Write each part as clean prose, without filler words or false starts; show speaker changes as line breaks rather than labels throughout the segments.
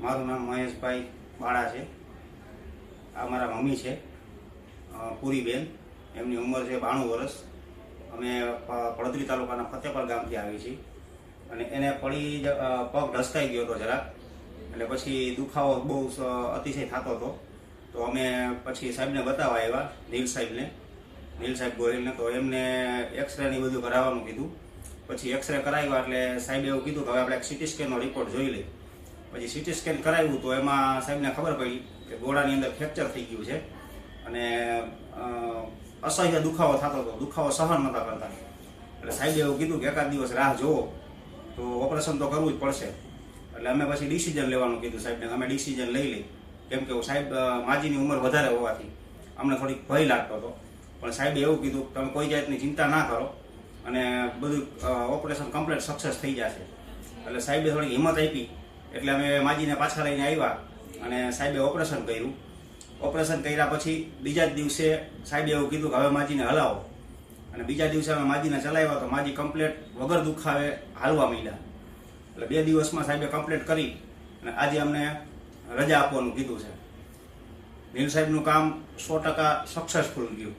મારું નામ મહેશભાઈ બાળા છે। આ મારા મમ્મી છે પૂરીબેન, એમની ઉંમર છે 92 વર્ષ। અમે પડદરી તાલુકાના ફતેપર ગામથી આવી છીએ અને એને પગ ઢસકાઈ ગયો હતો જરાક, એટલે પછી દુખાવો બહુ અતિશય થતો હતો। તો અમે પછી સાહેબને બતાવવા આવ્યા, નીલ સાહેબ ગોહિલને। તો એમને એક્સરે ને બધું કરાવવાનું કીધું। પછી એક્સરે કરાવ્યા એટલે સાહેબે એવું કીધું કે હવે આપણે સીટી સ્કેનનો રિપોર્ટ જોઈ લઈએ। પછી સીટી સ્કેન કરાવ્યું તો એમાં સાહેબને ખબર પડી કે ગોળાની અંદર ફ્રેક્ચર થઈ ગયું છે અને અસહ્ય દુખાવો થતો હતો, દુખાવો સહન નહોતા કરતા। એટલે સાહેબે એવું કીધું કે એકાદ દિવસ રાહ જોવો, તો ઓપરેશન તો કરવું જ પડશે। એટલે અમે પછી ડિસિઝન લેવાનું કીધું સાહેબને, અમે ડિસિઝન લઈ લઈ, કેમ કે સાહેબ માજીની ઉંમર વધારે હોવાથી અમને થોડીક ભય લાગતો હતો। પણ સાહેબે એવું કીધું તમે કોઈ જાતની ચિંતા ના કરો અને બધું ઓપરેશન કમ્પ્લીટ સક્સેસ થઈ જશે। એટલે સાહેબે થોડી હિંમત આપી, એટલે અમે માજીને પાછા લઈને આવ્યા અને સાહેબે ઓપરેશન કર્યું। ઓપરેશન કર્યા પછી બીજા જ દિવસે સાહેબે એવું કીધું કે હવે માજીને હલાવો, અને બીજા દિવસે અમે માજીને ચલાવ્યા તો માજી કમ્પ્લીટ વગર દુખાવે હાલવા માંડ્યા। એટલે 2 દિવસમાં સાહેબે કમ્પ્લીટ કરી અને આજે અમને રજા આપવાનું કીધું છે। નીલ સાહેબનું કામ 100% સક્સેસફુલ ગયું।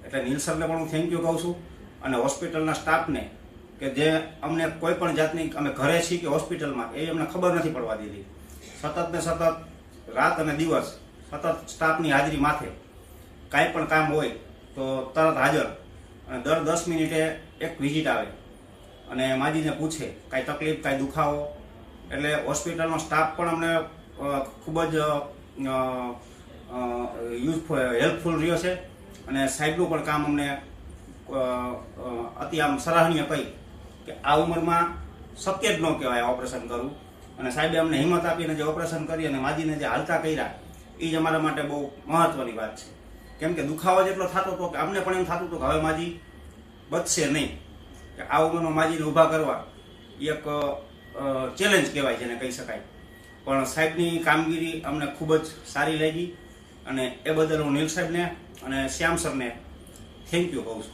એટલે નીલ સરને પણ હું થેન્ક યુ કહું છું, અને હોસ્પિટલના સ્ટાફને કે જે અમને કોઈ પણ જાતની અમે ઘરે છીએ કે હોસ્પિટલમાં એ અમને ખબર નથી પડવા દીધી। સતત ને સતત રાત અને દિવસ સતત સ્ટાફની હાજરી માથે કાંઈ પણ કામ હોય તો તરત હાજર, અને દર 10 મિનિટે એક વિઝિટ આવે અને માજીને પૂછે કાંઈ તકલીફ, કાંઈ દુખાવો। એટલે હોસ્પિટલનો સ્ટાફ પણ અમને ખૂબ જ હેલ્પફુલ રહ્યો છે, અને સાહેબનું પણ કામ અમને અતિ આમ સરાહનીય કહી કે આ ઉંમરમાં શક્ય જ ન કહેવાય ઓપરેશન કરવું। અને સાહેબે અમને હિંમત આપીને જે ઓપરેશન કરી અને માજીને જે હાલતા કર્યા, એ જ અમારા માટે બહુ મહત્વની વાત છે। કેમ કે દુખાવો જેટલો થતો હતો કે અમને પણ એમ થતું હતું કે હવે માજી બચશે નહીં, કે આ ઉંમરમાં માજીને ઊભા કરવા એક ચેલેન્જ કહેવાય જેને કહી શકાય। પણ સાહેબની કામગીરી અમને ખૂબ જ સારી લાગી, અને એ બદલ હું નીલ સાહેબને અને શ્યામ સરને થેન્ક યુ કહું છું।